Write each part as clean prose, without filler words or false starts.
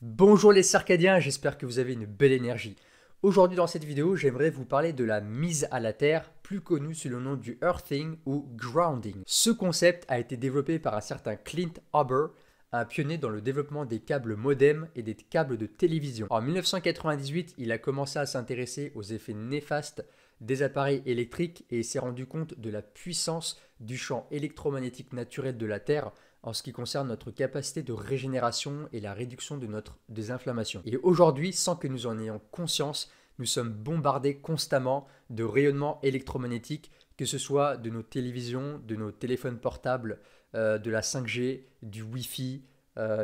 Bonjour les circadiens, j'espère que vous avez une belle énergie. Aujourd'hui dans cette vidéo, j'aimerais vous parler de la mise à la terre, plus connue sous le nom du earthing ou grounding. Ce concept a été développé par un certain Clint Huber, un pionnier dans le développement des câbles modem et des câbles de télévision. En 1998, il a commencé à s'intéresser aux effets néfastes des appareils électriques et s'est rendu compte de la puissance du champ électromagnétique naturel de la Terre en ce qui concerne notre capacité de régénération et la réduction de notre désinflammation. Et aujourd'hui, sans que nous en ayons conscience, nous sommes bombardés constamment de rayonnements électromagnétiques, que ce soit de nos télévisions, de nos téléphones portables, de la 5G, du Wi-Fi,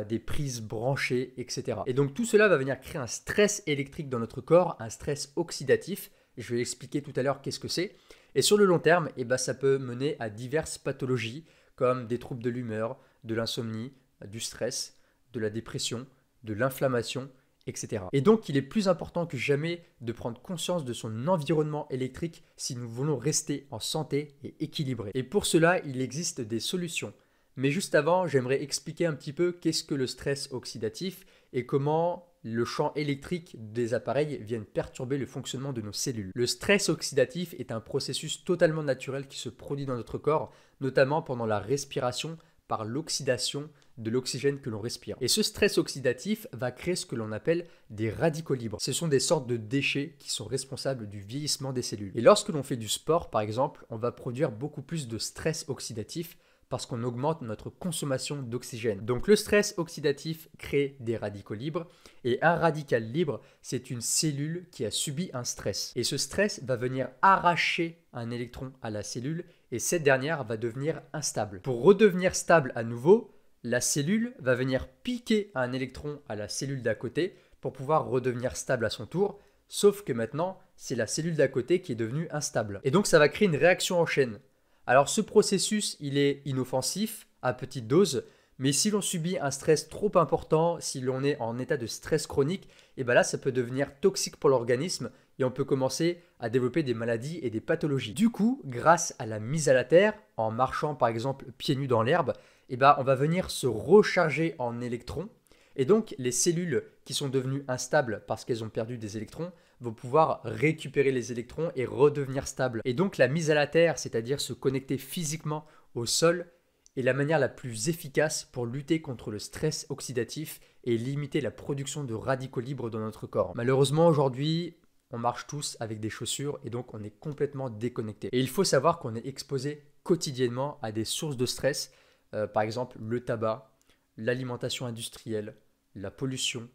des prises branchées, etc. Et donc tout cela va venir créer un stress électrique dans notre corps, un stress oxydatif. Je vais expliquer tout à l'heure qu'est-ce que c'est. Et sur le long terme, ça peut mener à diverses pathologies comme des troubles de l'humeur, de l'insomnie, du stress, de la dépression, de l'inflammation, etc. Et donc, il est plus important que jamais de prendre conscience de son environnement électrique si nous voulons rester en santé et équilibré. Et pour cela, il existe des solutions. Mais juste avant, j'aimerais expliquer un petit peu qu'est-ce que le stress oxydatif et comment le champ électrique des appareils viennent perturber le fonctionnement de nos cellules. Le stress oxydatif est un processus totalement naturel qui se produit dans notre corps, notamment pendant la respiration par l'oxydation de l'oxygène que l'on respire. Et ce stress oxydatif va créer ce que l'on appelle des radicaux libres. Ce sont des sortes de déchets qui sont responsables du vieillissement des cellules. Et lorsque l'on fait du sport, par exemple, on va produire beaucoup plus de stress oxydatif parce qu'on augmente notre consommation d'oxygène. Donc le stress oxydatif crée des radicaux libres et un radical libre, c'est une cellule qui a subi un stress. Et ce stress va venir arracher un électron à la cellule et cette dernière va devenir instable. Pour redevenir stable à nouveau, la cellule va venir piquer un électron à la cellule d'à côté pour pouvoir redevenir stable à son tour, sauf que maintenant, c'est la cellule d'à côté qui est devenue instable. Et donc ça va créer une réaction en chaîne. Alors ce processus, il est inoffensif, à petite dose, mais si l'on subit un stress trop important, si l'on est en état de stress chronique, et bien là ça peut devenir toxique pour l'organisme et on peut commencer à développer des maladies et des pathologies. Du coup, grâce à la mise à la terre, en marchant par exemple pieds nus dans l'herbe, on va venir se recharger en électrons et donc les cellules qui sont devenues instables parce qu'elles ont perdu des électrons vont pouvoir récupérer les électrons et redevenir stables. Et donc la mise à la terre, c'est-à-dire se connecter physiquement au sol, est la manière la plus efficace pour lutter contre le stress oxydatif et limiter la production de radicaux libres dans notre corps. Malheureusement aujourd'hui, on marche tous avec des chaussures et donc on est complètement déconnecté. Et il faut savoir qu'on est exposé quotidiennement à des sources de stress, par exemple le tabac, l'alimentation industrielle, la pollution,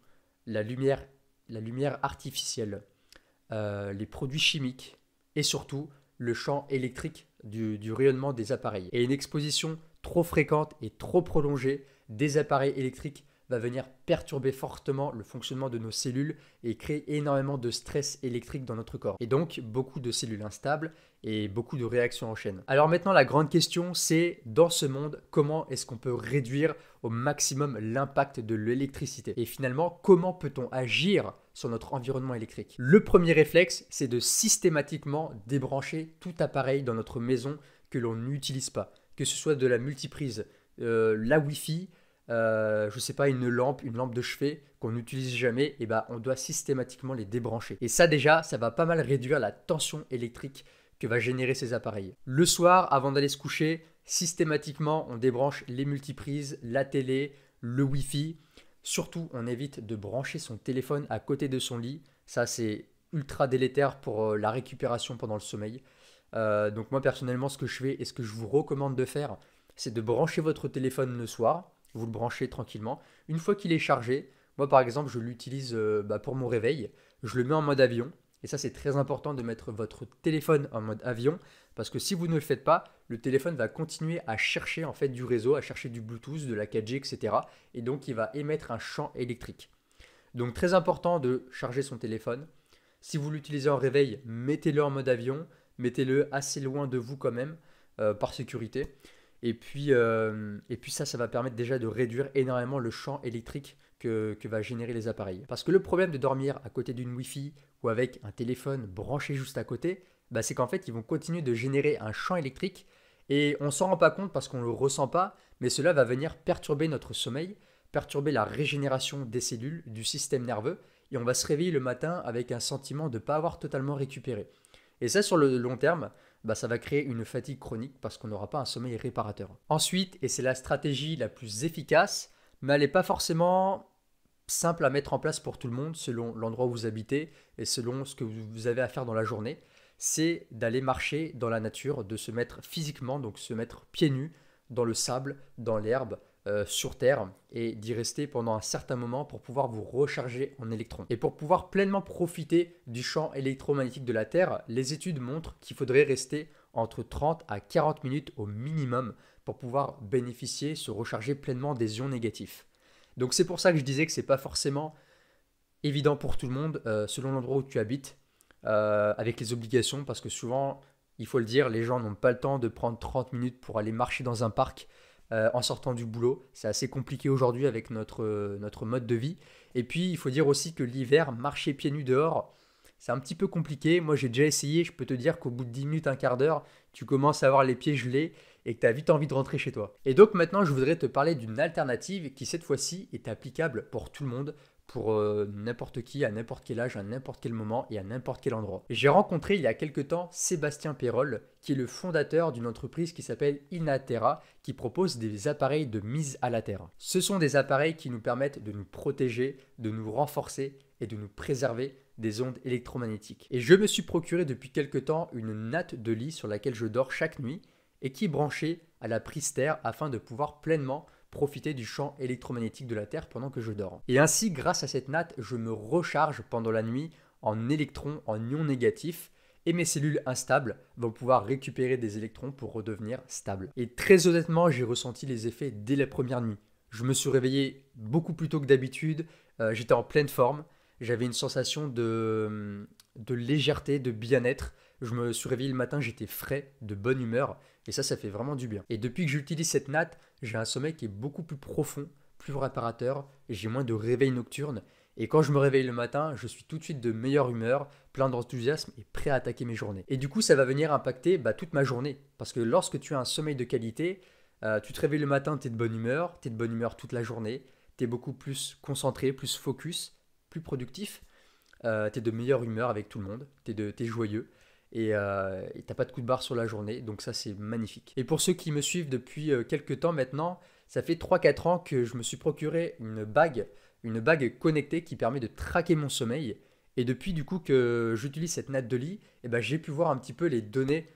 la lumière artificielle, les produits chimiques et surtout le champ électrique du rayonnement des appareils. Et une exposition trop fréquente et trop prolongée des appareils électriques va venir perturber fortement le fonctionnement de nos cellules et créer énormément de stress électrique dans notre corps. Et donc beaucoup de cellules instables et beaucoup de réactions en chaîne. Alors maintenant la grande question c'est, dans ce monde, comment est-ce qu'on peut réduire au maximum l'impact de l'électricité? Et finalement, comment peut-on agir sur notre environnement électrique? Le premier réflexe, c'est de systématiquement débrancher tout appareil dans notre maison que l'on n'utilise pas. Que ce soit de la multiprise, la Wi-Fi, je sais pas, une lampe de chevet qu'on n'utilise jamais, on doit systématiquement les débrancher. Et ça déjà, ça va pas mal réduire la tension électrique que va générer ces appareils. Le soir, avant d'aller se coucher, systématiquement, on débranche les multiprises, la télé, le Wi-Fi. Surtout, on évite de brancher son téléphone à côté de son lit. Ça, c'est ultra délétère pour la récupération pendant le sommeil. Donc moi, personnellement, ce que je fais et ce que je vous recommande de faire, c'est de brancher votre téléphone le soir. Vous le branchez tranquillement. Une fois qu'il est chargé, moi par exemple, je l'utilise pour mon réveil. Je le mets en mode avion. Et ça, c'est très important de mettre votre téléphone en mode avion parce que si vous ne le faites pas, le téléphone va continuer à chercher en fait du réseau, à chercher du Bluetooth, de la 4G, etc. Et donc, il va émettre un champ électrique. Donc, très important de charger son téléphone. Si vous l'utilisez en réveil, mettez-le en mode avion. Mettez-le assez loin de vous quand même, par sécurité. Et puis ça va permettre déjà de réduire énormément le champ électrique que va générer les appareils. Parce que le problème de dormir à côté d'une Wi-Fi ou avec un téléphone branché juste à côté, c'est qu'en fait, ils vont continuer de générer un champ électrique et on ne s'en rend pas compte parce qu'on ne le ressent pas, mais cela va venir perturber notre sommeil perturber la régénération des cellules, du système nerveux, et on va se réveiller le matin avec un sentiment de ne pas avoir totalement récupéré. Et ça, sur le long terme, ça va créer une fatigue chronique parce qu'on n'aura pas un sommeil réparateur. Ensuite, et c'est la stratégie la plus efficace, mais elle n'est pas forcément simple à mettre en place pour tout le monde selon l'endroit où vous habitez et selon ce que vous avez à faire dans la journée, c'est d'aller marcher dans la nature, de se mettre physiquement, donc se mettre pieds nus dans le sable, dans l'herbe, sur Terre et d'y rester pendant un certain moment pour pouvoir vous recharger en électrons. Et pour pouvoir pleinement profiter du champ électromagnétique de la Terre, les études montrent qu'il faudrait rester entre 30 à 40 minutes au minimum pour pouvoir bénéficier, se recharger pleinement des ions négatifs. Donc c'est pour ça que je disais que c'est pas forcément évident pour tout le monde selon l'endroit où tu habites avec les obligations parce que souvent, il faut le dire, les gens n'ont pas le temps de prendre 30 minutes pour aller marcher dans un parc en sortant du boulot. C'est assez compliqué aujourd'hui avec notre mode de vie. Et puis, il faut dire aussi que l'hiver, marcher pieds nus dehors, c'est un petit peu compliqué. Moi, j'ai déjà essayé. Je peux te dire qu'au bout de 10 minutes, un quart d'heure, tu commences à avoir les pieds gelés et que tu as vite envie de rentrer chez toi. Et donc maintenant, je voudrais te parler d'une alternative qui, cette fois-ci, est applicable pour tout le monde, pour n'importe qui, à n'importe quel âge, à n'importe quel moment et à n'importe quel endroit. J'ai rencontré il y a quelque temps Sébastien Perrol, qui est le fondateur d'une entreprise qui s'appelle Inaterra, qui propose des appareils de mise à la terre. Ce sont des appareils qui nous permettent de nous protéger, de nous renforcer et de nous préserver des ondes électromagnétiques. Et je me suis procuré depuis quelque temps une natte de lit sur laquelle je dors chaque nuit et qui est branchée à la prise terre afin de pouvoir pleinement profiter du champ électromagnétique de la Terre pendant que je dors. Et ainsi, grâce à cette natte, je me recharge pendant la nuit en électrons, en ions négatifs, et mes cellules instables vont pouvoir récupérer des électrons pour redevenir stables. Et très honnêtement, j'ai ressenti les effets dès la première nuit. Je me suis réveillé beaucoup plus tôt que d'habitude, j'étais en pleine forme, j'avais une sensation de légèreté, de bien-être. Je me suis réveillé le matin, j'étais frais, de bonne humeur, et ça fait vraiment du bien. Et depuis que j'utilise cette natte, j'ai un sommeil qui est beaucoup plus profond, plus réparateur, et j'ai moins de réveils nocturnes. Et quand je me réveille le matin, je suis tout de suite de meilleure humeur, plein d'enthousiasme et prêt à attaquer mes journées. Et du coup, ça va venir impacter toute ma journée. Parce que lorsque tu as un sommeil de qualité, tu te réveilles le matin, tu es de bonne humeur, tu es de bonne humeur toute la journée, tu es beaucoup plus concentré, plus focus, plus productif, tu es de meilleure humeur avec tout le monde, tu es joyeux. Et t'as pas de coup de barre sur la journée, donc ça c'est magnifique. Et pour ceux qui me suivent depuis quelques temps maintenant, ça fait 3-4 ans que je me suis procuré une bague connectée qui permet de traquer mon sommeil. Et depuis du coup que j'utilise cette natte de lit, j'ai pu voir un petit peu les données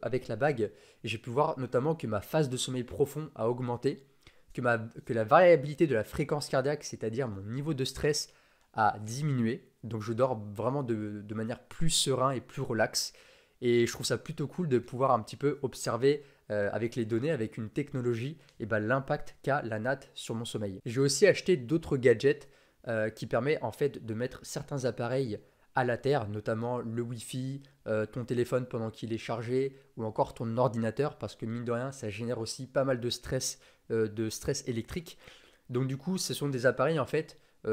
avec la bague. Et j'ai pu voir notamment que ma phase de sommeil profond a augmenté, que la variabilité de la fréquence cardiaque, c'est-à-dire mon niveau de stress, a diminué. Donc je dors vraiment de manière plus serein et plus relax. Et je trouve ça plutôt cool de pouvoir un petit peu observer avec les données, avec une technologie, l'impact qu'a la natte sur mon sommeil. J'ai aussi acheté d'autres gadgets qui permettent en fait de mettre certains appareils à la terre, notamment le Wi-Fi, ton téléphone pendant qu'il est chargé, ou encore ton ordinateur, parce que mine de rien, ça génère aussi pas mal de stress électrique. Donc du coup, ce sont des appareils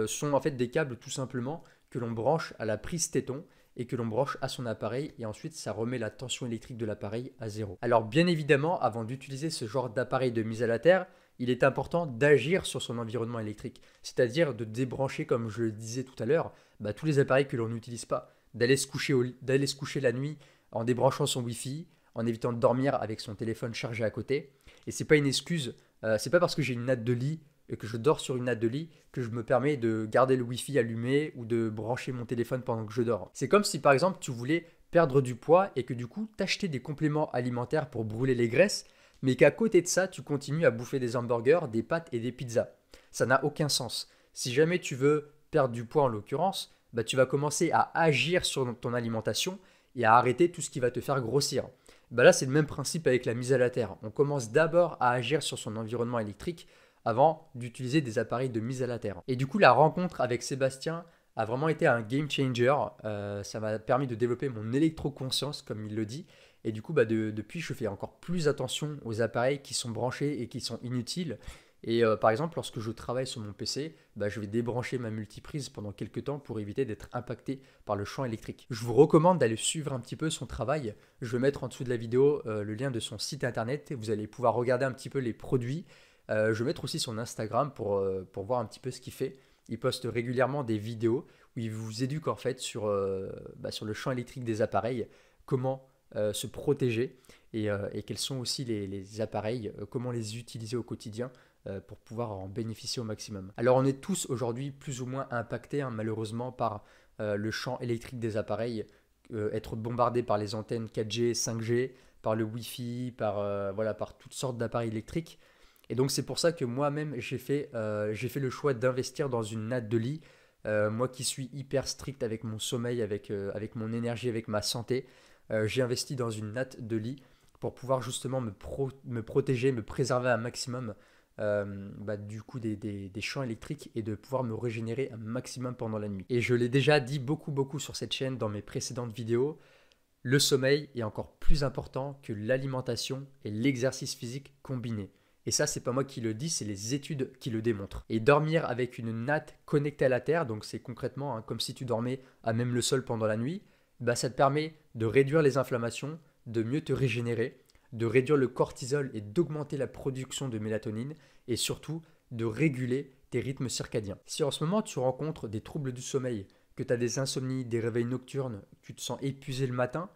sont des câbles tout simplement que l'on branche à la prise téton et que l'on branche à son appareil et ensuite ça remet la tension électrique de l'appareil à zéro. Alors bien évidemment, avant d'utiliser ce genre d'appareil de mise à la terre, il est important d'agir sur son environnement électrique, c'est-à-dire de débrancher, comme je le disais tout à l'heure, tous les appareils que l'on n'utilise pas, d'aller se coucher la nuit en débranchant son Wi-Fi, en évitant de dormir avec son téléphone chargé à côté. Et c'est pas une excuse, c'est pas parce que j'ai une natte de lit et que je dors sur une natte de lit que je me permets de garder le Wi-Fi allumé ou de brancher mon téléphone pendant que je dors. C'est comme si par exemple tu voulais perdre du poids et que du coup t'achetais des compléments alimentaires pour brûler les graisses, mais qu'à côté de ça tu continues à bouffer des hamburgers, des pâtes et des pizzas. Ça n'a aucun sens. Si jamais tu veux perdre du poids en l'occurrence, tu vas commencer à agir sur ton alimentation et à arrêter tout ce qui va te faire grossir. Là c'est le même principe avec la mise à la terre. On commence d'abord à agir sur son environnement électrique avant d'utiliser des appareils de mise à la terre. Et du coup, la rencontre avec Sébastien a vraiment été un game changer. Ça m'a permis de développer mon électroconscience, comme il le dit. Et du coup, depuis, je fais encore plus attention aux appareils qui sont branchés et qui sont inutiles. Et par exemple, lorsque je travaille sur mon PC, je vais débrancher ma multiprise pendant quelques temps pour éviter d'être impacté par le champ électrique. Je vous recommande d'aller suivre un petit peu son travail. Je vais mettre en dessous de la vidéo le lien de son site internet. Vous allez pouvoir regarder un petit peu les produits Je vais mettre aussi son Instagram pour voir un petit peu ce qu'il fait. Il poste régulièrement des vidéos où il vous éduque en fait sur le champ électrique des appareils, comment se protéger et quels sont aussi les appareils, comment les utiliser au quotidien pour pouvoir en bénéficier au maximum. Alors on est tous aujourd'hui plus ou moins impactés malheureusement par le champ électrique des appareils, être bombardé par les antennes 4G, 5G, par le Wi-Fi, par toutes sortes d'appareils électriques. Et donc c'est pour ça que moi-même j'ai fait le choix d'investir dans une natte de lit. Moi qui suis hyper strict avec mon sommeil, avec mon énergie, avec ma santé, j'ai investi dans une natte de lit pour pouvoir justement me protéger, me préserver un maximum du coup des champs électriques et de pouvoir me régénérer un maximum pendant la nuit. Et je l'ai déjà dit beaucoup sur cette chaîne dans mes précédentes vidéos, le sommeil est encore plus important que l'alimentation et l'exercice physique combiné. Et ça, c'est pas moi qui le dis, c'est les études qui le démontrent. Et dormir avec une natte connectée à la terre, donc c'est concrètement comme si tu dormais à même le sol pendant la nuit, ça te permet de réduire les inflammations, de mieux te régénérer, de réduire le cortisol et d'augmenter la production de mélatonine et surtout de réguler tes rythmes circadiens. Si en ce moment tu rencontres des troubles du sommeil, que tu as des insomnies, des réveils nocturnes, tu te sens épuisé le matin,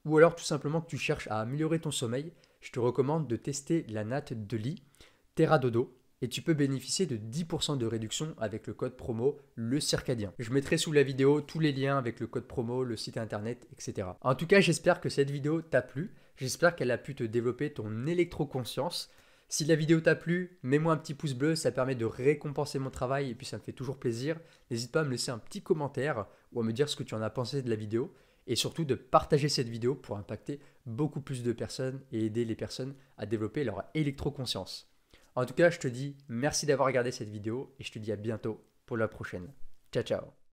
ou alors tout simplement que tu cherches à améliorer ton sommeil, je te recommande de tester la natte de lit TerraDodo et tu peux bénéficier de 10% de réduction avec le code promo le circadien. Je mettrai sous la vidéo tous les liens avec le code promo, le site internet, etc. En tout cas, j'espère que cette vidéo t'a plu. J'espère qu'elle a pu te développer ton électroconscience. Si la vidéo t'a plu, mets-moi un petit pouce bleu, ça permet de récompenser mon travail et puis ça me fait toujours plaisir. N'hésite pas à me laisser un petit commentaire ou à me dire ce que tu en as pensé de la vidéo et surtout de partager cette vidéo pour impacter beaucoup plus de personnes et aider les personnes à développer leur électroconscience. En tout cas, je te dis merci d'avoir regardé cette vidéo et je te dis à bientôt pour la prochaine. Ciao ciao.